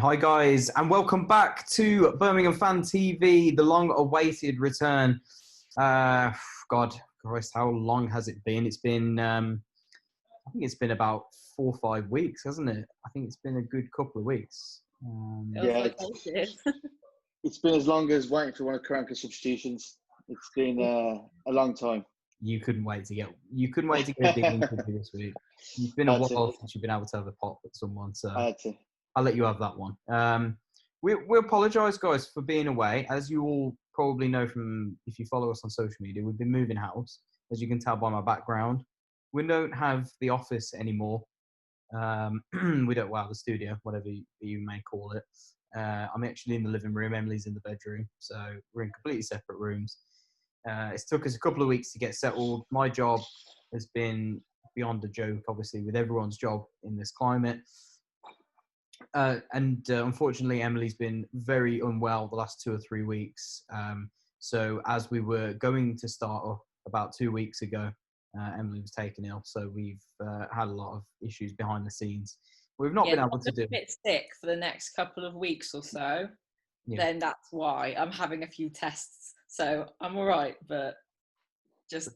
Hi guys, and welcome back to Birmingham Fan TV, the long-awaited return. God, Christ, how long has it been? It's been, I think it's been about 4 or 5 weeks, hasn't it? I think it's been a good couple of weeks. Yeah, it's been as long as waiting for one of Karanka's substitutions. It's been a long time. You couldn't wait to get a dig into this week. It's been a while since you've been able to have a pop with someone, so I'll let you have that one. We apologise, guys, for being away. As you all probably know from if you follow us on social media, we've been moving house, as you can tell by my background. We don't have the office anymore. We don't, the studio, whatever you may call it. I'm actually in the living room. Emily's in the bedroom. So we're in completely separate rooms. It's took us a couple of weeks to get settled. My job has been beyond a joke, obviously, with everyone's job in this climate. Unfortunately, Emily's been very unwell the last 2 or 3 weeks. So as we were going to start up about 2 weeks ago, Emily was taken ill. So we've had a lot of issues behind the scenes. We've not been able to do. If I'm a bit sick for the next couple of weeks or so, then that's why I'm having a few tests. So I'm all right, but just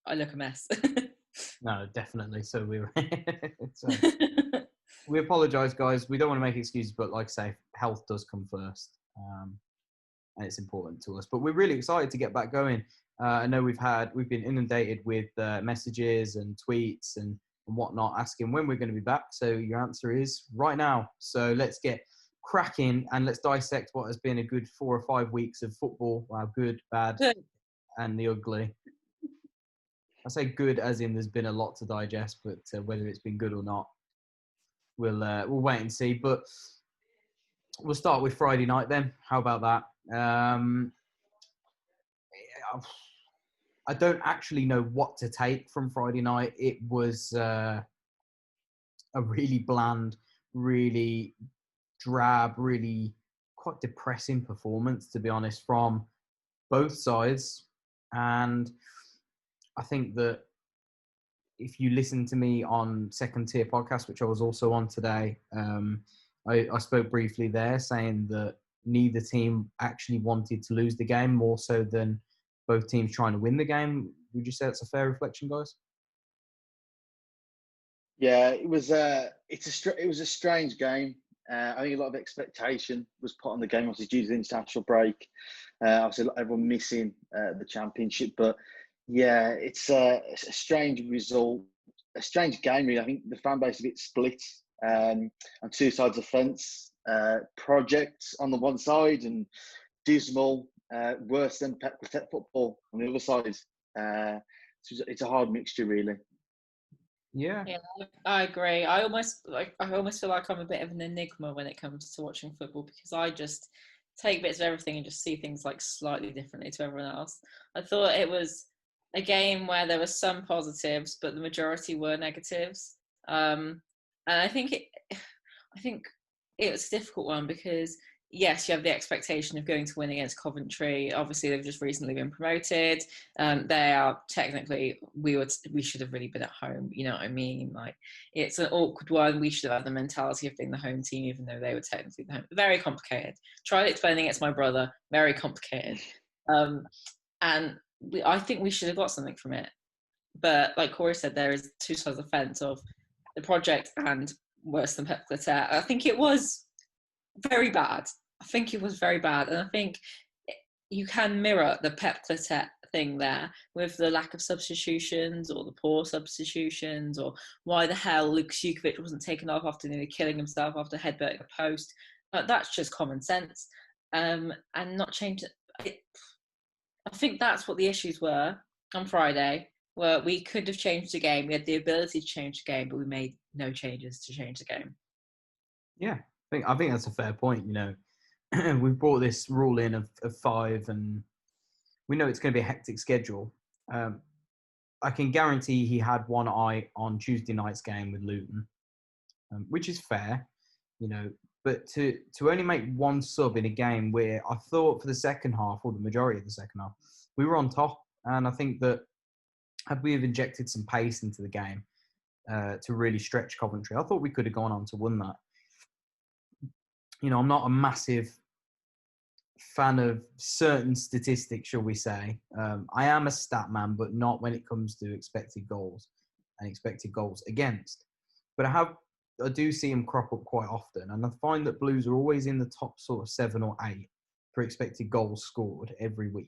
I look a mess. No, definitely. So we apologise, guys. We don't want to make excuses, but like I say, health does come first, and it's important to us. But we're really excited to get back going. I know we've been inundated with messages and tweets and whatnot asking when we're going to be back. So your answer is right now. So let's get cracking and let's dissect what has been a good 4 or 5 weeks of football. Wow, good, bad, and the ugly. I say good as in there's been a lot to digest, but whether it's been good or not, we'll wait and see. But we'll start with Friday night then. How about that? I don't actually know what to take from Friday night. It was a really bland, really drab, really quite depressing performance, to be honest, from both sides. And I think that if you listen to me on Second Tier Podcast, which I was also on today, I spoke briefly there saying that neither team actually wanted to lose the game more so than both teams trying to win the game. Would you say that's a fair reflection, guys? Yeah, it was a strange game. I think a lot of expectation was put on the game, obviously due to the international break. Obviously, everyone missing the championship, but yeah, it's a strange result, a strange game. Really, I think the fan base is a bit split on two sides of the fence. Projects on the one side and dismal, worse than Pep football on the other side. So it's a hard mixture, really. Yeah, I agree. I almost feel like I'm a bit of an enigma when it comes to watching football because I just take bits of everything and just see things like slightly differently to everyone else. I thought it was a game where there were some positives, but the majority were negatives. And I think it was a difficult one because yes, you have the expectation of going to win against Coventry. Obviously, they've just recently been promoted. They are technically, we should have really been at home. You know what I mean? Like, it's an awkward one. We should have had the mentality of being the home team, even though they were technically the home. Very complicated. Tried explaining it to my brother. Very complicated. And I think we should have got something from it. But like Corey said, there is two sides of the fence of the project and worse than Pep Clotet. I think it was very bad. And I think you can mirror the Pep Clotet thing there with the lack of substitutions or the poor substitutions or why the hell Luke Sukovic wasn't taken off after nearly killing himself after headbutting a post. That's just common sense and not change it. I think that's what the issues were on Friday, where we could have changed the game. We had the ability to change the game, but we made no changes to change the game. Yeah, I think that's a fair point. You know, we've brought this rule in of 5, and we know it's going to be a hectic schedule. I can guarantee he had one eye on Tuesday night's game with Luton, which is fair, you know. But to only make one sub in a game where I thought for the second half, or the majority of the second half, we were on top. And I think that had we have injected some pace into the game to really stretch Coventry, I thought we could have gone on to win that. I'm not a massive fan of certain statistics, shall we say. I am a stat man, but not when it comes to expected goals and expected goals against. But I do see them crop up quite often, and I find that Blues are always in the top sort of 7 or 8 for expected goals scored every week.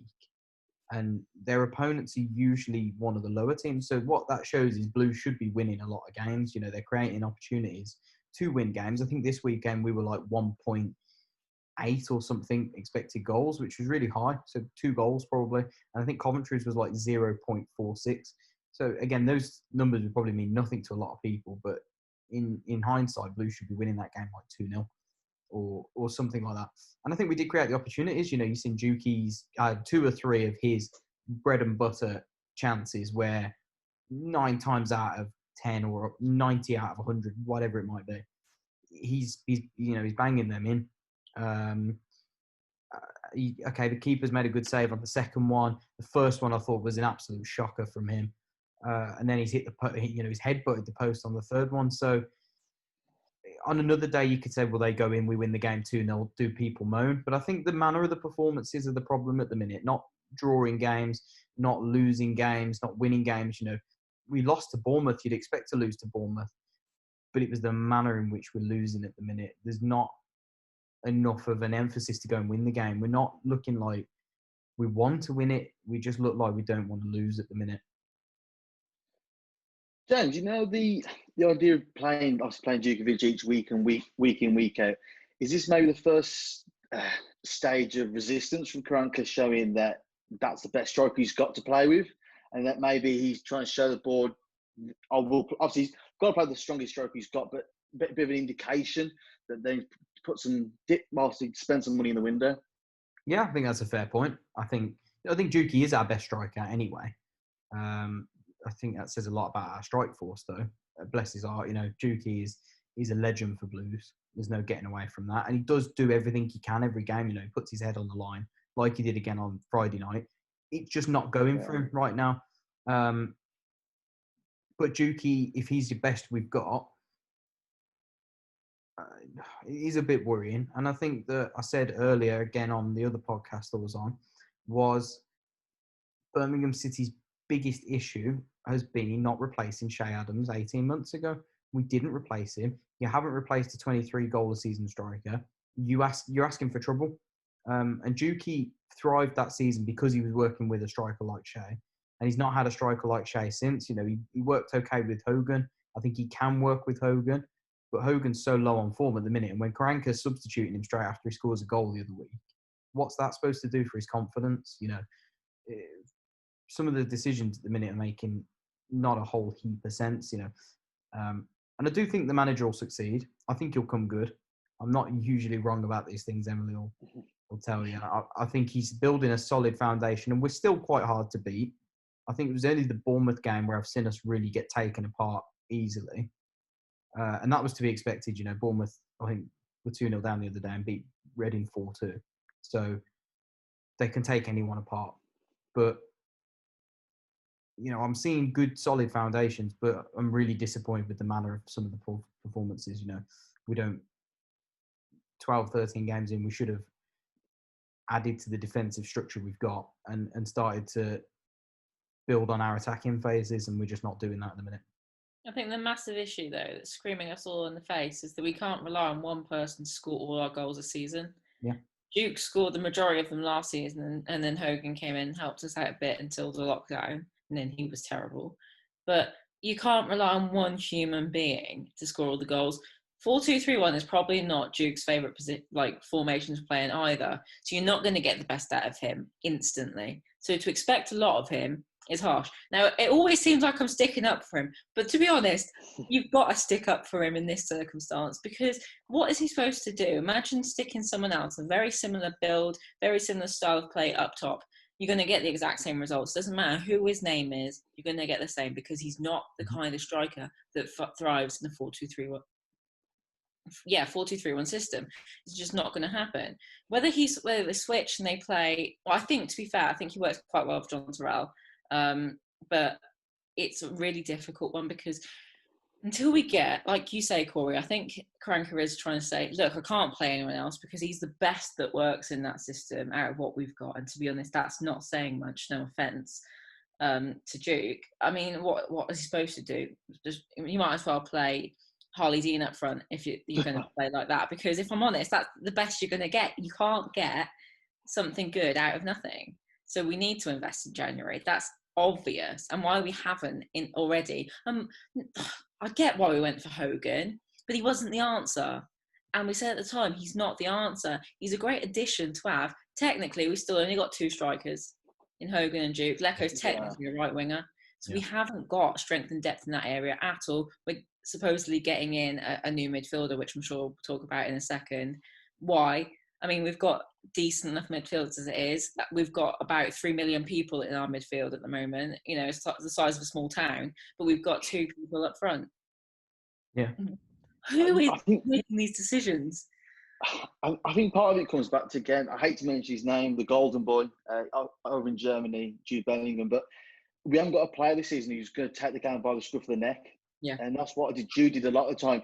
And their opponents are usually one of the lower teams. So what that shows is Blues should be winning a lot of games. They're creating opportunities to win games. I think this weekend we were like 1.8 or something expected goals, which was really high. So 2 goals probably. And I think Coventry's was like 0.46. So again, those numbers would probably mean nothing to a lot of people, but in hindsight, Blues should be winning that game like 2-0 or something like that. And I think we did create the opportunities. You've seen Juki's 2 or 3 of his bread and butter chances where 9 times out of 10 or 90 out of 100, whatever it might be, he's banging them in. The keeper's made a good save on the second one. The first one I thought was an absolute shocker from him. And then he's hit his head butted the post on the third one. So on another day, you could say, well, they go in, we win the game 2-0, do people moan? But I think the manner of the performances are the problem at the minute, not drawing games, not losing games, not winning games. We lost to Bournemouth. You'd expect to lose to Bournemouth, but it was the manner in which we're losing at the minute. There's not enough of an emphasis to go and win the game. We're not looking like we want to win it. We just look like we don't want to lose at the minute. James, the idea of playing Djokovic each week and week in, week out, is this maybe the first stage of resistance from Karanka, showing that that's the best striker he's got to play with, and that maybe he's trying to show the board, obviously he's got to play the strongest striker he's got, but a bit of an indication that they put some dip whilst he spends some money in the window? Yeah, I think that's a fair point. I think Juki is our best striker anyway. I think that says a lot about our strike force, though. Bless his heart, Juki is a legend for Blues. There's no getting away from that. And he does do everything he can every game. He puts his head on the line, like he did again on Friday night. It's just not going for him right now. But Juki, if he's the best we've got, he's a bit worrying. And I think that I said earlier, again on the other podcast I was on, was Birmingham City's biggest issue has been not replacing Shay Adams 18 months ago. We didn't replace him. You haven't replaced a 23-goal-a-season striker. You're asking for trouble. And Juki thrived that season because he was working with a striker like Shay. And he's not had a striker like Shay since. He worked okay with Hogan. I think he can work with Hogan. But Hogan's so low on form at the minute. And when Karanka's substituting him straight after he scores a goal the other week, what's that supposed to do for his confidence? Some of the decisions at the minute are making not a whole heap of sense, and I do think the manager will succeed. I think he'll come good. I'm not usually wrong about these things, Emily will tell you. I think he's building a solid foundation, and we're still quite hard to beat. I think it was only the Bournemouth game where I've seen us really get taken apart easily. And that was to be expected. Bournemouth, I think, were 2-0 down the other day and beat Reading 4-2. So they can take anyone apart. But I'm seeing good, solid foundations, but I'm really disappointed with the manner of some of the performances. We don't, 12, 13 games in, we should have added to the defensive structure we've got and started to build on our attacking phases, and we're just not doing that at the minute. I think the massive issue, though, that's screaming us all in the face is that we can't rely on one person to score all our goals a season. Yeah. Duke scored the majority of them last season, and then Hogan came in and helped us out a bit until the lockdown. And then he was terrible. But you can't rely on one human being to score all the goals. 4-2-3-1 is probably not Duke's favourite formation to play in either. So you're not going to get the best out of him instantly. So to expect a lot of him is harsh. Now, it always seems like I'm sticking up for him. But to be honest, you've got to stick up for him in this circumstance, because what is he supposed to do? Imagine sticking someone else, a very similar build, very similar style of play up top. You're going to get the exact same results. Doesn't matter who his name is, you're going to get the same, because he's not the kind of striker that thrives in the 4-2-3-1. Yeah, 4-2-3-1 system. It's just not going to happen. Whether they switch and they play, well, I think, to be fair, I think he works quite well with John Terrell. But it's a really difficult one, because until we get, like you say, Corey, I think Karanka is trying to say, look, I can't play anyone else because he's the best that works in that system out of what we've got. And to be honest, that's not saying much, no offence to Duke. I mean, what is he supposed to do? You might as well play Harley Dean up front if you're going to play like that. Because if I'm honest, that's the best you're going to get. You can't get something good out of nothing. So we need to invest in January. That's obvious. And why we haven't in already. I get why we went for Hogan, but he wasn't the answer. And we said at the time, he's not the answer. He's a great addition to have. Technically, we still only got 2 strikers in Hogan and Duke. Leko's technically a right winger. So we haven't got strength and depth in that area at all. We're supposedly getting in a new midfielder, which I'm sure we'll talk about in a second. Why? I mean, we've got decent enough midfielders as it is. We've got about 3 million people in our midfield at the moment. You know, it's the size of a small town, but we've got 2 people up front. Yeah. Who is making these decisions? I think part of it comes back to, again, I hate to mention his name, the golden boy over in Germany, Jude Bellingham, but we haven't got a player this season who's going to take the game by the scruff of the neck. Yeah. And that's what Jude did a lot of the time.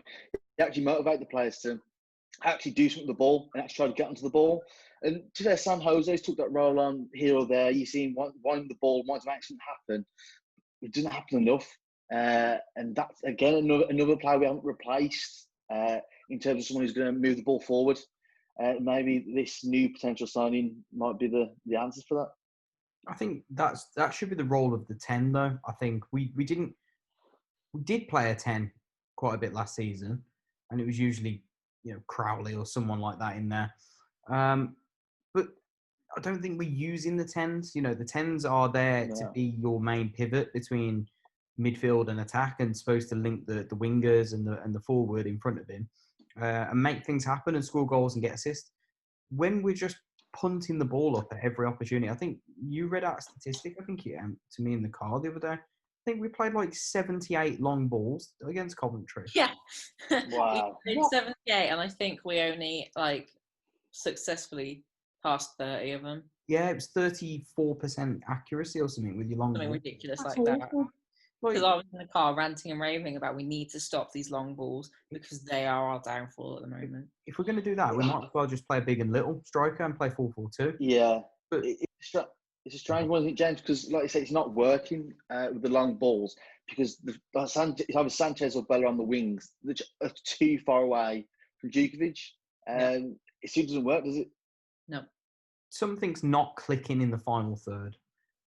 He actually motivated the players to actually do something with the ball and actually try to get onto the ball. And today, San Jose's took that role on here or there. You see him wanting the ball, wanting to actually happen. It doesn't happen enough. And that's, again, another player we haven't replaced in terms of someone who's going to move the ball forward. Maybe this new potential signing might be the answer for that. I think that should be the role of the 10, though. I think we did play a 10 quite a bit last season, and it was usually, you know, Crowley or someone like that in there. But I don't think we're using the 10s. You know, the 10s are there to be your main pivot between midfield and attack, and supposed to link the wingers and the forward in front of him, and make things happen and score goals and get assists. When we're just punting the ball up at every opportunity, I think you read out a statistic, I think to me in the car the other day. I think we played like 78 long balls against Coventry. Yeah. Wow. We played 78, and I think we only successfully passed 30 of them. Yeah, it was 34% accuracy or something with your long Something ball. ridiculous That's like that. awful. Because I was in the car ranting and raving about we need to stop these long balls because they are our downfall at the moment. If we're going to do that, we might as well just play a big and little striker and play 4-4-2. Yeah, but it's a strange one, isn't it, James? Because, like you say, it's not working with the long balls because it's either Sanchez or Bella on the wings, which are too far away from Djukovic. It still doesn't work, does it? No. Something's not clicking in the final third.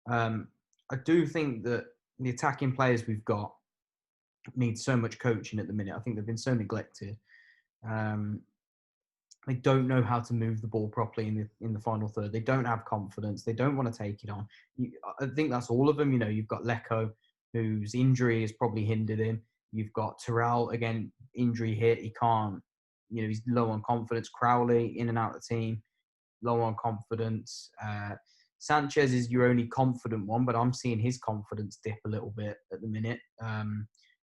I do think that the attacking players we've got need so much coaching at the minute. I think they've been so neglected. They don't know how to move the ball properly in the final third. They don't have confidence. They don't want to take it on. I think that's all of them. You know, you've got Leko, whose injury has probably hindered him. You've got Terrell, again, injury hit. He can't, you know, he's low on confidence. Crowley, in and out of the team, low on confidence. Sanchez is your only confident one, but I'm seeing his confidence dip a little bit at the minute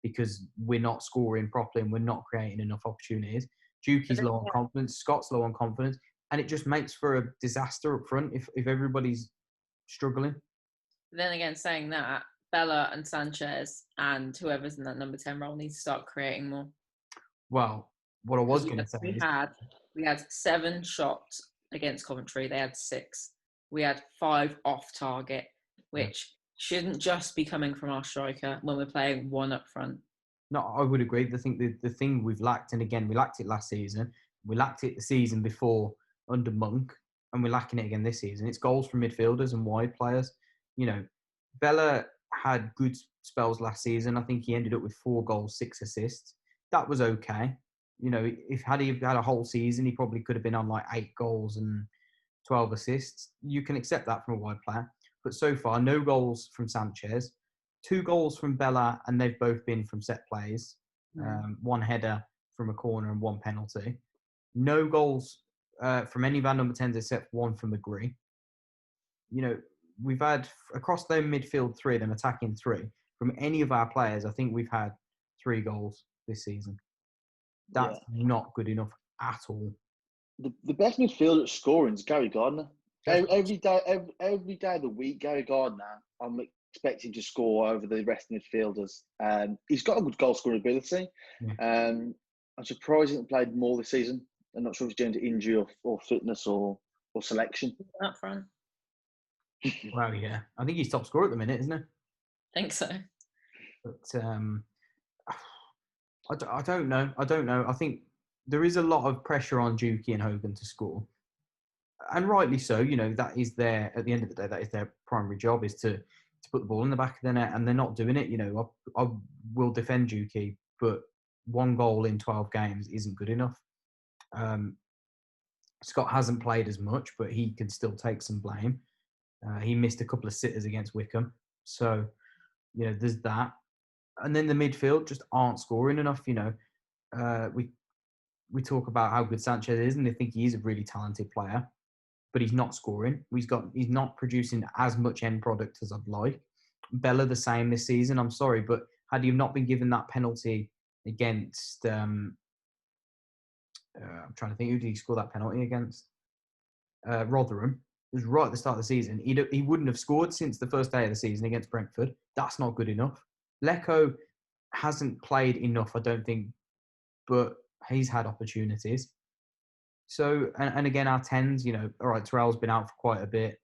because we're not scoring properly and we're not creating enough opportunities. Dukey's low on confidence, Scott's low on confidence, and it just makes for a disaster up front if everybody's struggling. Then again, saying that, Bella and Sanchez and whoever's in that number 10 role needs to start creating more. Well, what I was going to say is... We had 7 shots against Coventry. They had 6. We had 5 off target, which shouldn't just be coming from our striker when we're playing 1 up front. No, I would agree. The thing we've lacked, and again, we lacked it last season. We lacked it the season before under Monk, and we're lacking it again this season. It's goals from midfielders and wide players. You know, Bella had good spells last season. I think he ended up with 4 goals, 6 assists. That was okay. You know, if he had a whole season, he probably could have been on like 8 goals and 12 assists. You can accept that from a wide player. But so far, no goals from Sanchez. 2 goals from Bella, and they've both been from set plays. 1 header from a corner and 1 penalty. No goals from any of our number 10s except 1 from McGree. You know, we've had, across their midfield 3, them attacking 3, from any of our players, I think we've had 3 goals this season. That's not good enough at all. The best midfielder at scoring is Gary Gardner. Every day of the week, Gary Gardner, I'm expect him to score over the rest of the midfielders. He's got a good goal scoring ability. Yeah. I'm surprised he hasn't played more this season. I'm not sure if he's doing to injury or fitness or selection. Up front. Well, yeah. I think he's top scorer at the minute, isn't he? I think so. But I don't know. I think there is a lot of pressure on Dukey and Hogan to score. And rightly so. That is at the end of the day, that is their primary job, is to put the ball in the back of the net, and they're not doing it. I will defend Dukey, but 1 goal in 12 games isn't good enough. Scott hasn't played as much, but he can still take some blame. He missed a couple of sitters against Wickham. So, there's that. And then the midfield just aren't scoring enough. We talk about how good Sanchez is, and they think he is a really talented player, but he's not scoring. He's not producing as much end product as I'd like. Bella the same this season. I'm sorry, but had he not been given that penalty against, I'm trying to think, who did he score that penalty against? Rotherham. It was right at the start of the season. He wouldn't have scored since the first day of the season against Brentford. That's not good enough. Lecco hasn't played enough, I don't think, but he's had opportunities. So, and again, our 10s, all right, Terrell's been out for quite a bit.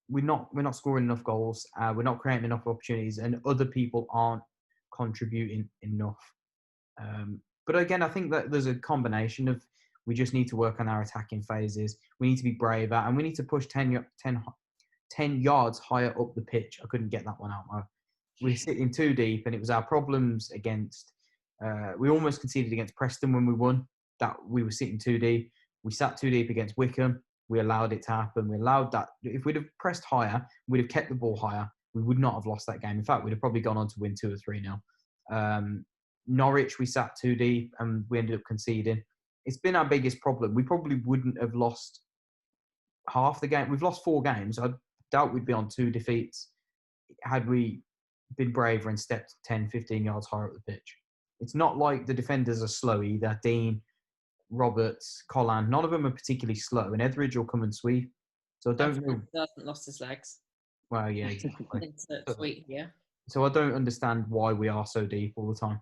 We're not scoring enough goals. We're not creating enough opportunities, and other people aren't contributing enough. But again, I think that there's a combination of, we just need to work on our attacking phases. We need to be braver, and we need to push 10 yards higher up the pitch. I couldn't get that one out. We're sitting too deep, and it was our problems against. We almost conceded against Preston when we won. That we were sitting too deep. We sat too deep against Wickham. We allowed it to happen. We allowed that. If we'd have pressed higher, we'd have kept the ball higher. We would not have lost that game. In fact, we'd have probably gone on to win 2 or 3-0. Norwich, we sat too deep, and we ended up conceding. It's been our biggest problem. We probably wouldn't have lost half the game. We've lost 4 games. I doubt we'd be on 2 defeats had we been braver and stepped 10, 15 yards higher up the pitch. It's not like the defenders are slow either. Dean, Roberts, Collan, none of them are particularly slow, and Etheridge will come and sweep. So I don't know. He hasn't lost his legs. Well, yeah, exactly. Sweet, yeah. So I don't understand why we are so deep all the time.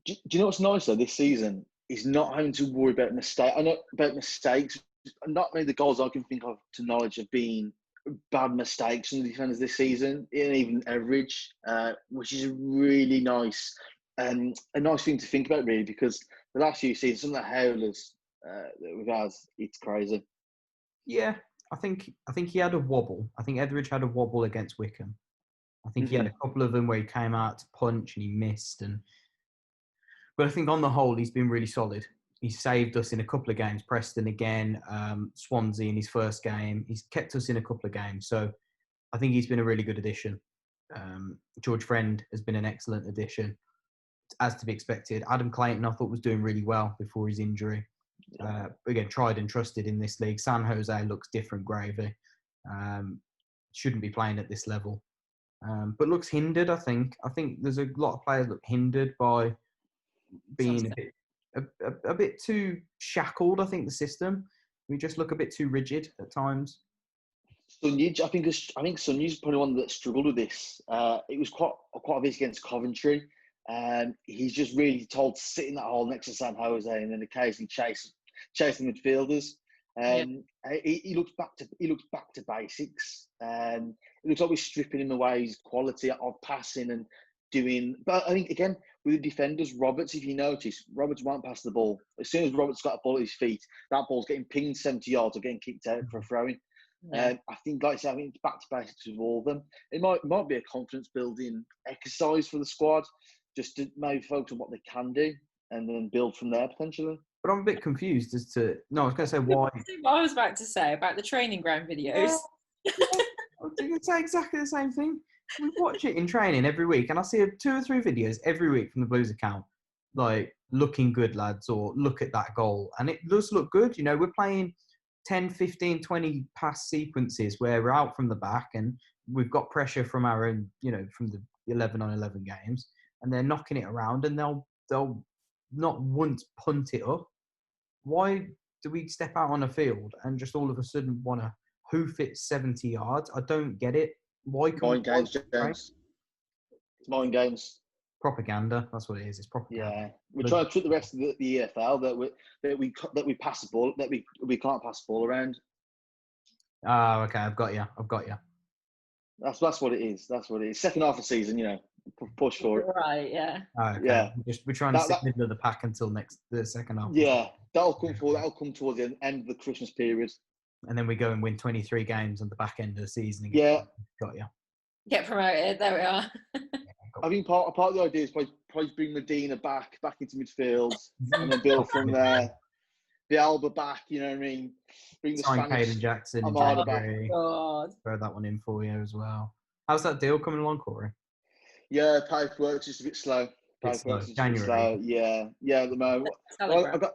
Do you know what's nice though this season? Is not having to worry about mistakes. I know about mistakes. Not many of the goals I can think of to knowledge have been bad mistakes from the defenders this season, and even Etheridge, which is really nice. A nice thing to think about, really, because the last few seasons, some of the howlers that we've had, it's crazy. Yeah, I think he had a wobble. I think Etheridge had a wobble against Wickham. I think he had a couple of them where he came out to punch and he missed. But I think on the whole, he's been really solid. He's saved us in a couple of games. Preston again, Swansea in his first game. He's kept us in a couple of games. So I think he's been a really good addition. George Friend has been an excellent addition, as to be expected. Adam Clayton, I thought, was doing really well before his injury. Again, tried and trusted in this league. San Jose looks different gravy. Shouldn't be playing at this level. But looks hindered, I think. I think there's a lot of players look hindered by being a bit too shackled, I think, the system. We just look a bit too rigid at times. Sunjic, I think Sunjic probably one that struggled with this. It was quite a bit against Coventry. He's just really told to sit in that hole next to San Jose and then occasionally chase the midfielders. He looks back to basics. It looks like we're stripping him away his quality of passing and doing. But I think again with the defenders, Roberts, if you notice, Roberts won't pass the ball. As soon as Roberts got a ball at his feet, that ball's getting pinged 70 yards or getting kicked out for a throw-in. I think, like I said, I think it's back to basics with all of them. It might be a confidence building exercise for the squad, just to maybe focus on what they can do and then build from there potentially. But I'm a bit confused as to. No, I was going to say why. What I was about to say about the training ground videos. I was going to say exactly the same thing. We watch it in training every week, and I see 2 or 3 videos every week from the Blues account, like looking good, lads, or look at that goal, and it does look good. We're playing 10, 15, 20 pass sequences where we're out from the back, and we've got pressure from our own, from the 11-on-11 games, and they're knocking it around, and they'll not once punt it up. Why do we step out on a field and just all of a sudden want to hoof it 70 yards? I don't get it. Why come Mind games, right? James. It's mind games. Propaganda. That's what it is. It's propaganda. Yeah, we're trying to trick the rest of the EFL that we pass the ball, that we can't pass the ball around. Oh, okay. I've got you. That's what it is. That's what it is. Second half of the season, push for it. Right, yeah. Oh, okay. Yeah. We're trying to sit middle of the pack until the second half. Yeah, that'll come towards the end of the Christmas period. And then we go and win 23 games on the back end of the season. And got you. Get promoted. There we are. I think part of the idea is probably bring Medina back into midfield and then build from there. The Alba back, you know what I mean? Bring the Spanish Caden Jackson in Armada January. God. Throw that one in for you as well. How's that deal coming along, Corey? Yeah, paperwork's just a bit slow. January. Yeah, at the moment. Well,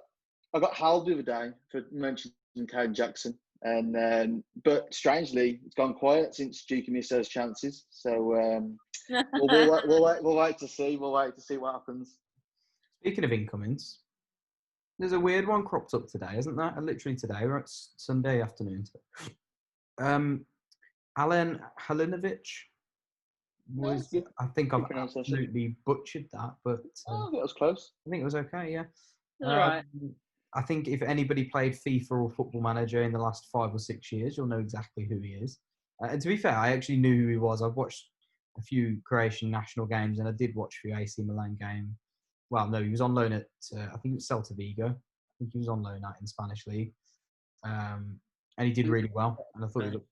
I got howled the other day for mentioning Caden Jackson, and but strangely, it's gone quiet since Duke missed those chances. So we'll wait to see. We'll wait to see what happens. Speaking of incomings, there's a weird one cropped up today, isn't there? Literally today, or it's Sunday afternoon. Alan Halilovic was. Yeah, I think I've absolutely butchered that, but I think it was close. I think it was okay. Yeah. All right. I think if anybody played FIFA or Football Manager in the last 5 or 6 years, you'll know exactly who he is. And to be fair, I actually knew who he was. I've watched a few Croatian national games, and I did watch a few AC Milan game. Well, no, he was on loan at, I think it was Celta Vigo. I think he was on loan at in Spanish League. And he did really well. And I thought he looked...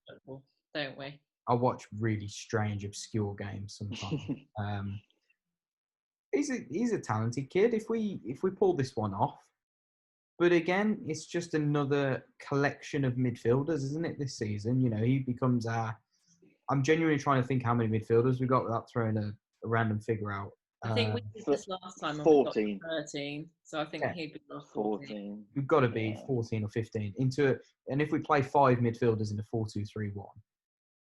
Don't we? I watch really strange, obscure games sometimes. He's a talented kid. If we pull this one off, but again, it's just another collection of midfielders, isn't it? This season, he becomes our. I'm genuinely trying to think how many midfielders we got without throwing a random figure out. I think we did this last time. 14. 13. So I think he'd be 14. We've got to be 14 or 15 and if we play 5 midfielders in a 4-2-3-1,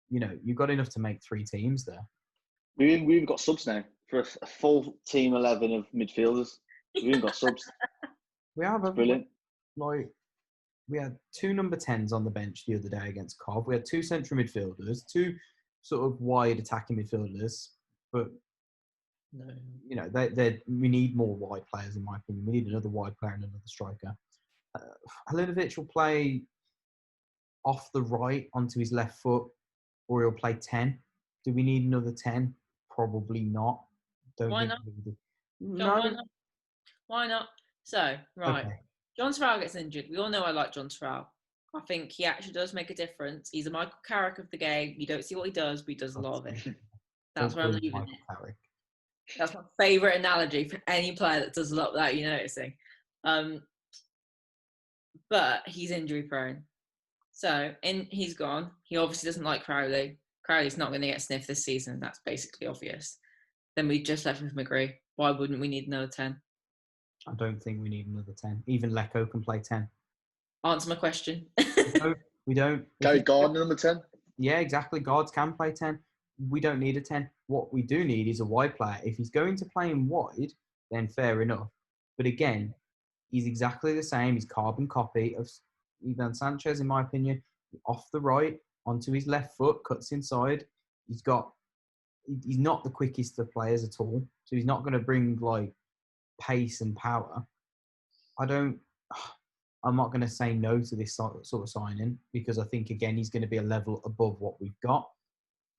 you've got enough to make 3 teams there. We've got subs now for a full team 11 of midfielders. We've got subs. We have. Brilliant. Like, we had 2 number 10s on the bench the other day against Cov. We had 2 central midfielders, 2 sort of wide attacking midfielders. But, we need more wide players, in my opinion. We need another wide player and another striker. Halilovic will play off the right onto his left foot, or he'll play 10. Do we need another 10? Probably not. Why not? No. Why not? So, right. Okay. John Terrell gets injured. We all know I like John Terrell. I think he actually does make a difference. He's a Michael Carrick of the game. You don't see what he does, but he does a lot of it. That's where I'm leaving it. That's my favourite analogy for any player that does a lot without you noticing. But he's injury prone. So, he's gone. He obviously doesn't like Crowley. Crowley's not going to get sniffed this season. That's basically obvious. Then we just left with McGree. Why wouldn't we need another 10? I don't think we need another 10. Even Lecco can play 10. Answer my question. We don't. Gary Gardner, number 10? Yeah, exactly. Guards can play 10. We don't need a 10. What we do need is a wide player. If he's going to play in wide, then fair enough. But again, he's exactly the same. He's carbon copy of Ivan Sanchez, in my opinion. Off the right, onto his left foot, cuts inside. He's not the quickest of players at all. So he's not going to bring, pace and power. I'm not going to say no to this sort of signing, because I think, again, he's going to be a level above what we've got.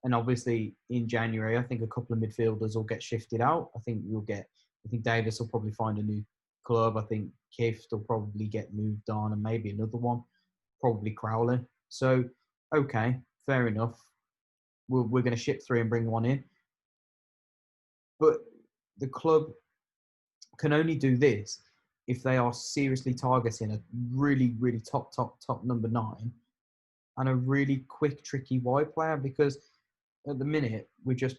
And obviously in January, I think a couple of midfielders will get shifted out. I think Davis will probably find a new club. I think Kift will probably get moved on, and maybe another one, probably Crowley. So, okay, fair enough. We're going to ship 3 and bring 1 in. But the club can only do this if they are seriously targeting a really, really top number 9 and a really quick, tricky wide player, because at the minute we're just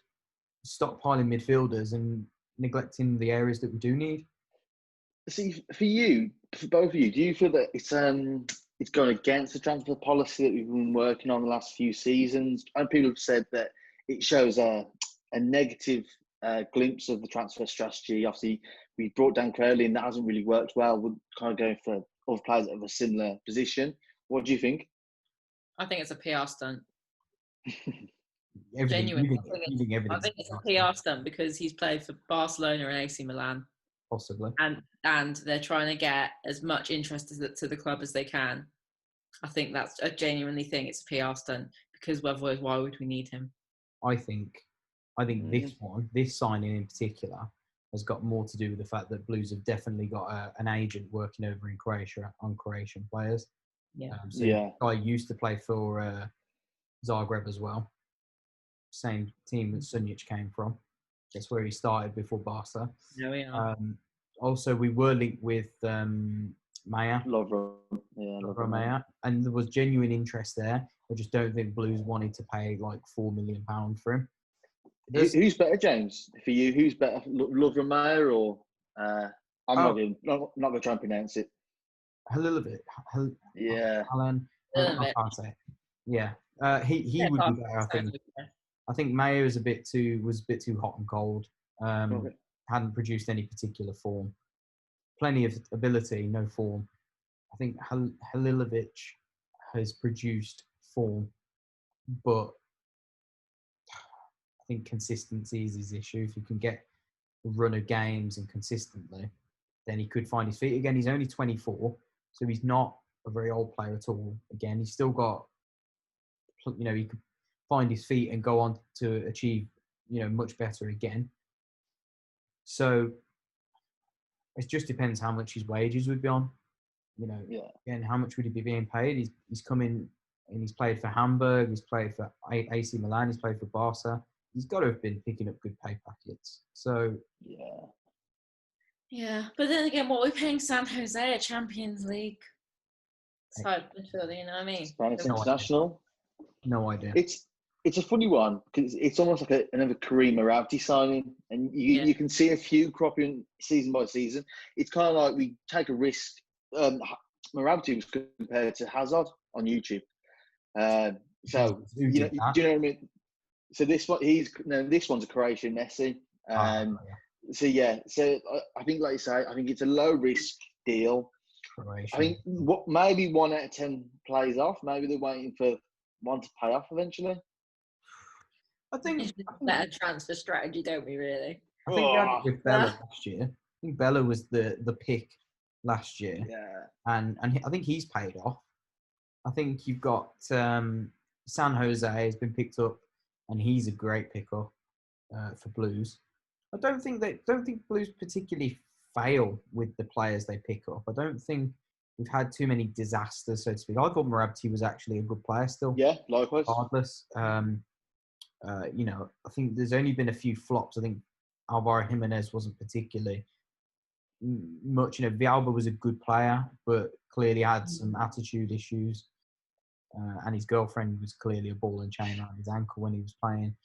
stockpiling midfielders and neglecting the areas that we do need. See, for both of you, do you feel that it's going against the transfer policy that we've been working on the last few seasons? And people have said that it shows a negative glimpse of the transfer strategy. Obviously, we brought down Crowley and that hasn't really worked well. We're kind of going for other players of a similar position. What do you think? I think it's a PR stunt. everything, Genuine. leaving I everything think it's a PR stunt because he's played for Barcelona and AC Milan, possibly. and they're trying to get as much interest to the club as they can. I think that's a genuinely thing. It's a PR stunt because otherwise, why would we need him? I think this signing in particular, has got more to do with the fact that Blues have definitely got an agent working over in Croatia on Croatian players. Yeah. The guy used to play for Zagreb as well. Same team that Sunjic came from. That's where he started before Barca. There we are. Also, we were linked with Maya. Lovro Maya. And there was genuine interest there. I just don't think Blues wanted to pay like £4 million for him. Who's better, James? For you, who's better, Lovro Maya or I'm not going to try and pronounce it. Halilovic. Alan. I can't say it. Yeah. He would be better, I think. I think Mayo was a bit too hot and cold. Hadn't produced any particular form. Plenty of ability, no form. I think Halilovic has produced form, but I think consistency is his issue. If he can get a run of games and consistently, then he could find his feet. Again, he's only 24, so he's not a very old player at all. Again, he's still got, he could find his feet and go on to achieve, much better again. So it just depends how much his wages would be on. Again, how much would he be being paid? He's come in and he's played for Hamburg, he's played for AC Milan, he's played for Barca. He's got to have been picking up good pay packets. So yeah. But then again, what are we paying San Jose at Champions League? Side midfield, you know what I mean? Spanish international. No idea. It's a funny one because it's almost like another Kareem Moravti signing, and you can see a few cropping season by season. It's kind of like we take a risk. Moravti was compared to Hazard on YouTube. So do you know what I mean? So this one's a Croatian Messi. So I think, like you say, I think it's a low risk deal. Croatian. I think maybe 1 out of 10 plays off. Maybe they're waiting for one to pay off eventually. I think it's a better transfer strategy, don't we? Really. I think we had it with Bella last year. I think Bella was the pick last year. Yeah. And I think he's paid off. I think you've got San Jose has been picked up, and he's a great pickup for Blues. I don't think Blues particularly fail with the players they pick up. I don't think we've had too many disasters, so to speak. I thought Moravti was actually a good player still. Yeah, likewise. Regardless, I think there's only been a few flops. I think Alvaro Jimenez wasn't particularly much. Villalba was a good player, but clearly had some attitude issues. And his girlfriend was clearly a ball and chain around his ankle when he was playing.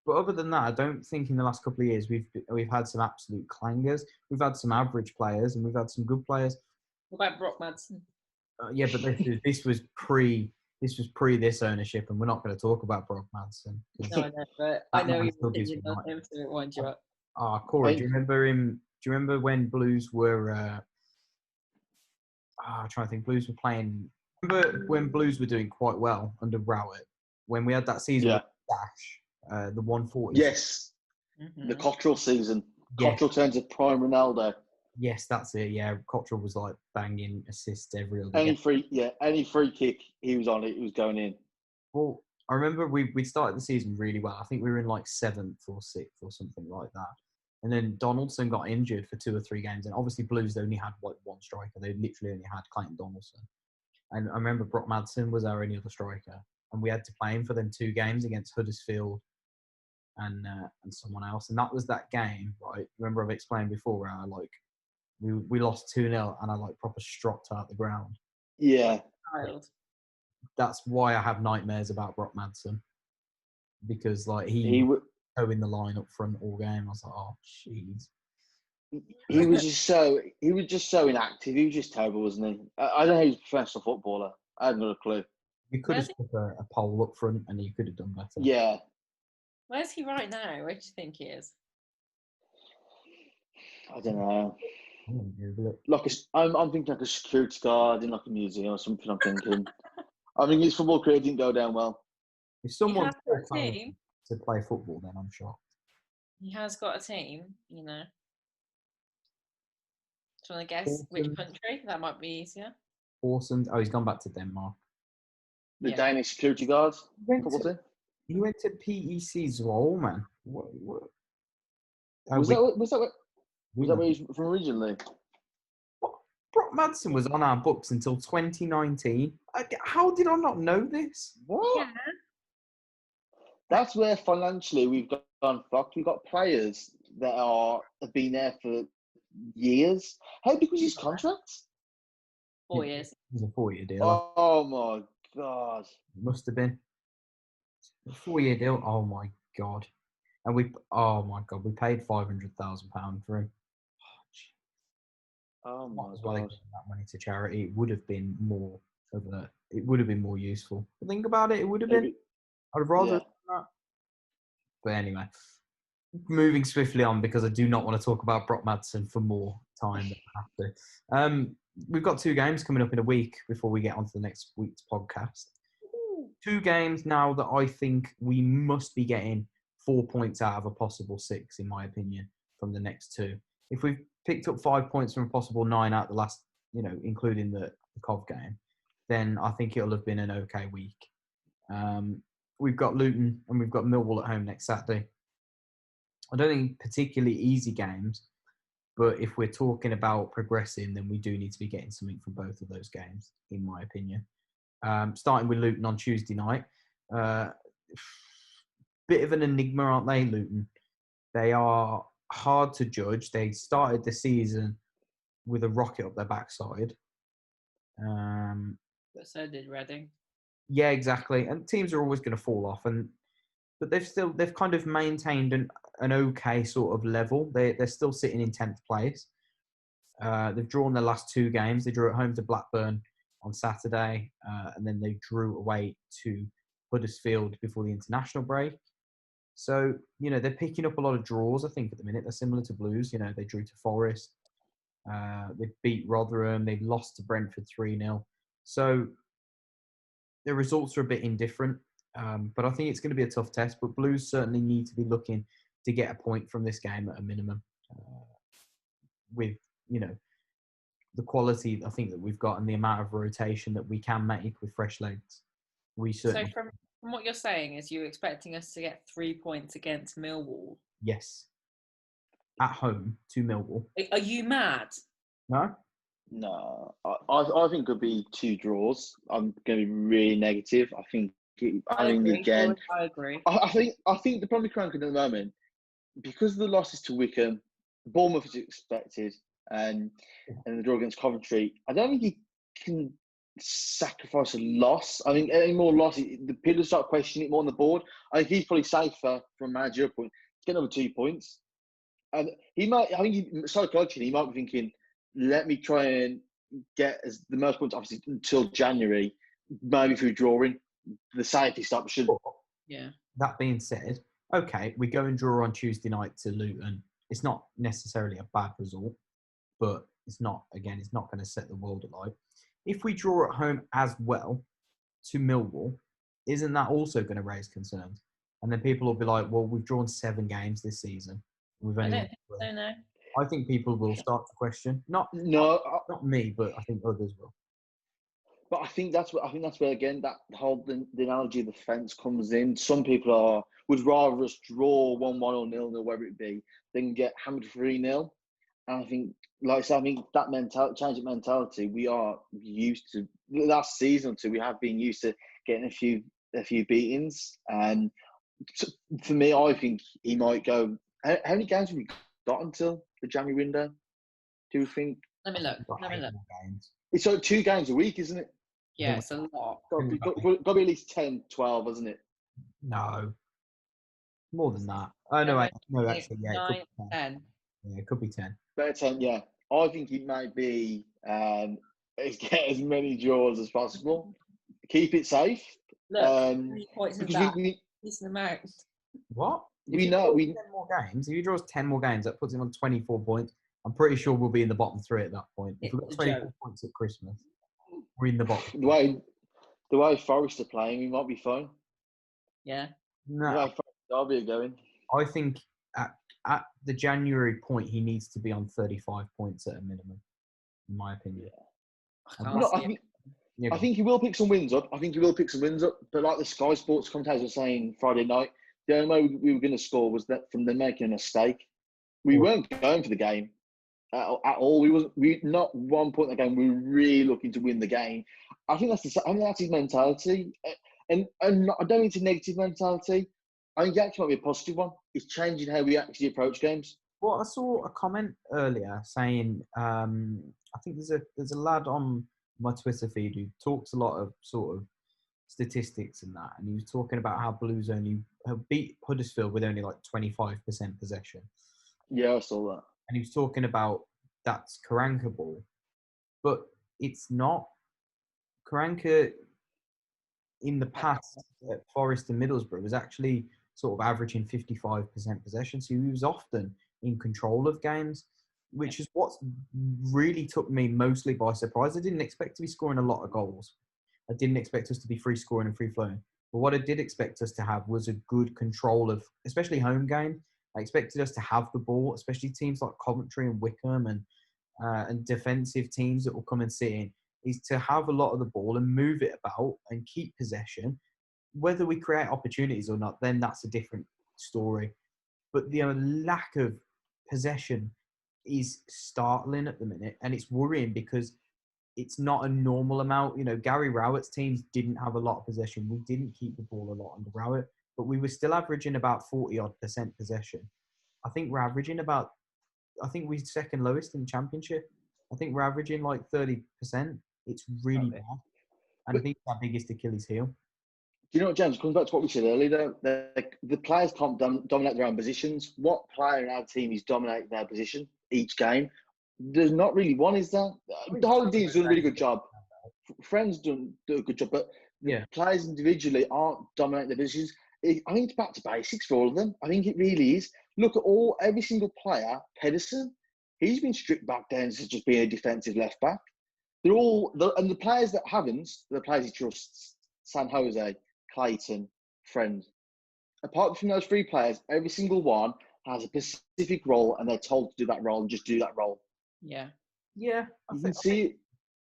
But other than that, I don't think in the last couple of years we've had some absolute clangers. We've had some average players and we've had some good players. What about Brock Madsen? Yeah, but this was pre this ownership, and we're not going to talk about Brock Madsen. No, I know, but I know he's opinion on him, so it winds you up. Corey, do you remember him? Do you remember when Blues were? I'm trying to think. Blues were playing. Remember when Blues were doing quite well under Rowett? When we had that season with Dash, the 140. Yes, the Cottrell season. Yes. Cottrell turns a prime Ronaldo. Yes, that's it. Yeah, Cottrell was like banging assists every other any free kick he was on, it was going in. Well, I remember we started the season really well. I think we were in like 7th or 6th or something like that. And then Donaldson got injured for 2 or 3 games, and obviously Blues only had like one striker. They literally only had Clayton Donaldson. And I remember Brock Madsen was our only other striker, and we had to play him for them 2 games against Huddersfield and someone else. And that was that game, right? Remember I've explained before where I we lost 2-0 and I proper stropped out the ground. Yeah. That's why I have nightmares about Brock Madsen, because he was in the line up front all game. I was like, oh jeez. He was just so inactive. He was just terrible, wasn't he? I don't know. He's a professional footballer. I have no clue. You could have stuck a pole up front and he could have done better. Yeah. Where's he right now? Where do you think he is? I don't know. I'm thinking like a security guard in like a museum or something. I'm thinking. I mean, his football career didn't go down well. If He someone's has got a paid team. to play football, then I'm shocked. He has got a team, you know. Do you want to guess which Awesome. country? That might be easier. Awesome. Oh, he's gone back to Denmark. The Yeah. Danish security guards. Went Football to, team. he went to PEC Zwolle, man. What? Was that where he's from originally? Brock Madsen was on our books until 2019. How did I not know this? What? Yeah. That's where financially we've gone fucked. We've got players that have been there for years. How big was his contract? 4 years. It was a 4-year deal. Oh my god! It must have been a 4-year deal. Oh my god! And we paid £500,000 for him. Oh Might my as well have god! given that money to charity. It would have been more it would have been more useful. But think about it. It would have been. I'd have rather done that. But anyway, moving swiftly on because I do not want to talk about Brock Madsen for more time than I have to. We've got 2 games coming up in a week before we get on to the next week's podcast. 2 games now that I think we must be getting 4 points out of a possible 6, in my opinion, from the next 2. If we've picked up 5 points from a possible 9 out the last, including the Cov game, then I think it'll have been an okay week. We've got Luton and we've got Millwall at home next Saturday. I don't think particularly easy games, but if we're talking about progressing, then we do need to be getting something from both of those games, in my opinion. Starting with Luton on Tuesday night. Bit of an enigma, aren't they, Luton? They are hard to judge. They started the season with a rocket up their backside. But so did Reading. Yeah, exactly. And teams are always going to fall off, but they've kind of maintained an okay sort of level. They're still sitting in 10th place. They've drawn their last 2 games. They drew at home to Blackburn on Saturday, and then they drew away to Huddersfield before the international break. So, they're picking up a lot of draws, I think, at the minute. They're similar to Blues. They drew to Forest. They beat Rotherham. They lost to Brentford 3-0. So, the results are a bit indifferent. But I think it's going to be a tough test. But Blues certainly need to be looking to get a point from this game at a minimum. With, the quality I think that we've got and the amount of rotation that we can make with fresh legs. So from what you're saying, is you expecting us to get 3 points against Millwall? Yes. At home to Millwall. Are you mad? No? No. I think it could be 2 draws. I'm going to be really negative. I think again. I agree. I think the problem with Crankin at the moment, because of the losses to Wickham, Bournemouth is expected, and the draw against Coventry, I don't think he can sacrifice a loss. I think any more loss, the people start questioning it more on the board. I think he's probably safer from a managerial point to get another 2 points. And psychologically, he might be thinking, let me try and get the most points, obviously, until January, maybe through drawing, the safest option. Yeah. That being said, okay, we go and draw on Tuesday night to Luton. It's not necessarily a bad result, but it's not going to set the world alight. If we draw at home as well to Millwall, isn't that also going to raise concerns? And then people will be like, well, we've drawn 7 games this season. I don't think so, no. I think people will start to question. Not me, but I think others will. But I think that's where again that whole the analogy of the fence comes in. Some people would rather us draw 1-1 or 0-0, whatever it be, than get hammered 3-0. And I think, like I said, that change of mentality, we are used to. Last season or 2, we have been used to getting a few beatings. And for me, I think he might go. How many games have we got until the January window? Do you think? Let me look. It's like 2 games a week, isn't it? Yeah, it's a lot. Got to be at least 10, 12, isn't it? No. More than that. Oh, no, actually, yeah. 9, 10. Yeah, it could be 10. Better 10, yeah. I think it might be get as many draws as possible. Keep it safe. Look, 3 points in that. Decent amount. What? If he draws 10 more games, that puts him on 24 points. I'm pretty sure we'll be in the bottom 3 at that point. If we've got 24 points at Christmas, we're in the bottom. The way Forest are playing, we might be fine. Yeah. No, Derby are going. I think at the January point, he needs to be on 35 points at a minimum, in my opinion. I can't No, see it. I think he will pick some wins up. But like the Sky Sports commentators were saying Friday night, the only way we were going to score was that from them making a mistake. We weren't going for the game at all. We not one point in the game. We were really looking to win the game. I think that's his mentality, and I don't mean it's a negative mentality. I think it actually might be a positive one. It's changing how we actually approach games. Well, I saw a comment earlier saying, I think there's a lad on my Twitter feed who talks a lot of sort of statistics and that, and he was talking about how Blues only have beat Huddersfield with only like 25% possession. Yeah, I saw that. And he was talking about that's Karanka ball, but it's not. Karanka in the past at Forest and Middlesbrough was actually sort of averaging 55% possession, so he was often in control of games, which is what really took me mostly by surprise. I didn't expect to be scoring a lot of goals. I didn't expect us to be free scoring and free flowing. But what I did expect us to have was a good control of, especially home game. I expected us to have the ball, especially teams like Coventry and Wickham and defensive teams that will come and sit in, is to have a lot of the ball and move it about and keep possession. Whether we create opportunities or not, then that's a different story. But the lack of possession is startling at the minute, and it's worrying because it's not a normal amount. You know, Gary Rowett's teams didn't have a lot of possession. We didn't keep the ball a lot under Rowett, but we were still averaging about 40-odd% possession. I think we're second lowest in the championship. I think we're averaging like 30%. It's really bad. And I think it's our biggest Achilles heel. Do you know what, James? It comes back to what we said earlier, though. The players can't dominate their own positions. What player in our team is dominating their position each game? There's not really one, is there? The whole team's done a really good job. Friends do a good job, but the players individually aren't dominating their positions. I think it's back to basics for all of them. I think it really is. Look at every single player. Pedersen, he's been stripped back down to just being a defensive left back. They're all, and the players that haven't, the players he trusts, San Jose, Clayton, Friend. Apart from those three players, every single one has a specific role, and they're told to do that role and just do that role. Yeah. Yeah. You can see it.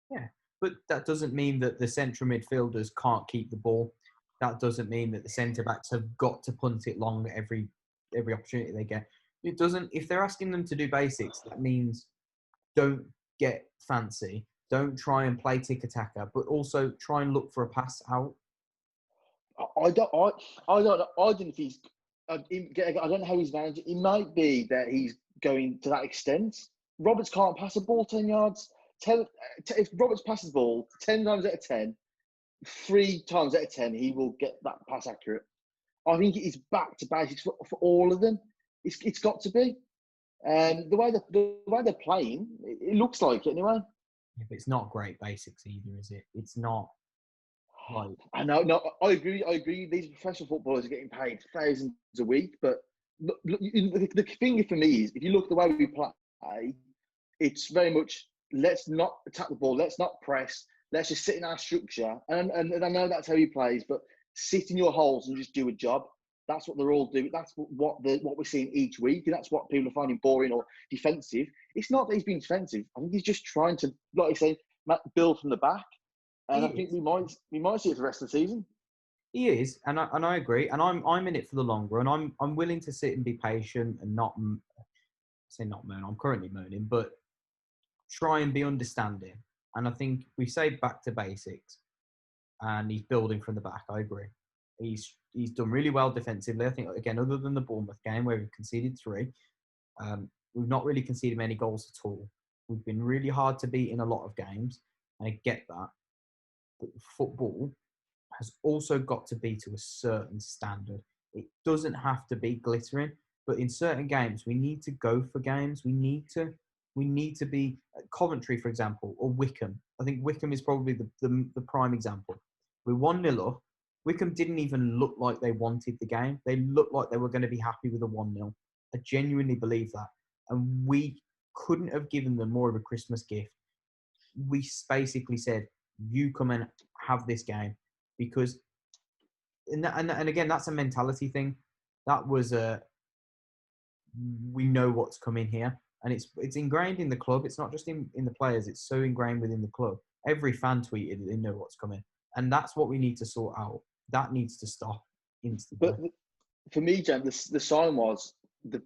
Yeah. But that doesn't mean that the central midfielders can't keep the ball. That doesn't mean that the centre backs have got to punt it long every opportunity they get. It doesn't. If they're asking them to do basics, that means don't get fancy. Don't try and play tiki-taka, but also try and look for a pass out. I don't know if he's. I don't know how he's managing. It might be that he's going to that extent. Roberts can't pass a ball 10 yards. If Roberts passes the ball 10 times out of 10, 3 times out of 10, he will get that pass accurate. I think it's back to basics for all of them. It's got to be. The way they're playing, it looks like it anyway. Yeah, but it's not great basics either, is it? It's not. Like, I know. No, I agree. These professional footballers are getting paid thousands a week, but look, the thing for me is, if you look at the way we play, it's very much let's not attack the ball, let's not press, let's just sit in our structure. And I know that's how he plays, but sit in your holes and just do a job. That's what they're all doing. That's what we're seeing each week, and that's what people are finding boring or defensive. It's not that he's being defensive. I think he's just trying to, like you say, build from the back. And I think we might see it for the rest of the season. He is, and I agree. And I'm in it for the long run. I'm willing to sit and be patient and not moan. I'm currently moaning, but try and be understanding. And I think we say back to basics, and he's building from the back. I agree. He's done really well defensively. I think, again, other than the Bournemouth game where we've conceded 3, we've not really conceded many goals at all. We've been really hard to beat in a lot of games, and I get that. But football has also got to be to a certain standard. It doesn't have to be glittering, but in certain games, we need to go for games. We need to be Coventry, for example, or Wickham. I think Wickham is probably the prime example. We're 1-0 up. Wickham didn't even look like they wanted the game. They looked like they were going to be happy with a 1-0. I genuinely believe that. And we couldn't have given them more of a Christmas gift. We basically said, you come and have this game, because and again, that's a mentality thing. That was we know what's coming here, and it's ingrained in the club. It's not just in the players. It's so ingrained within the club. Every fan tweeted they know what's coming, and that's what we need to sort out. That needs to stop instantly. But for me, Jen, the sign was the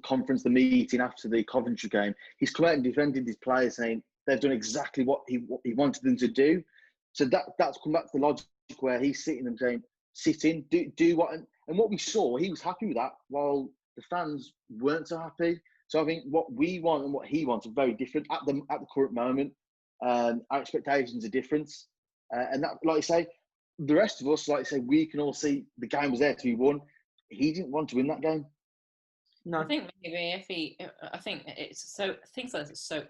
conference, the meeting after the Coventry game. He's come out and defended his players, saying they've done exactly what he wanted them to do. So that's come back to the logic where he's sitting and saying, "Sit in, do what." And what we saw, he was happy with that, while the fans weren't so happy. So I think what we want and what he wants are very different at the current moment. Our expectations are different, and that, like I say, the rest of us, like I say, we can all see the game was there to be won. He didn't want to win that game. No, I think maybe I think it's so things like this are so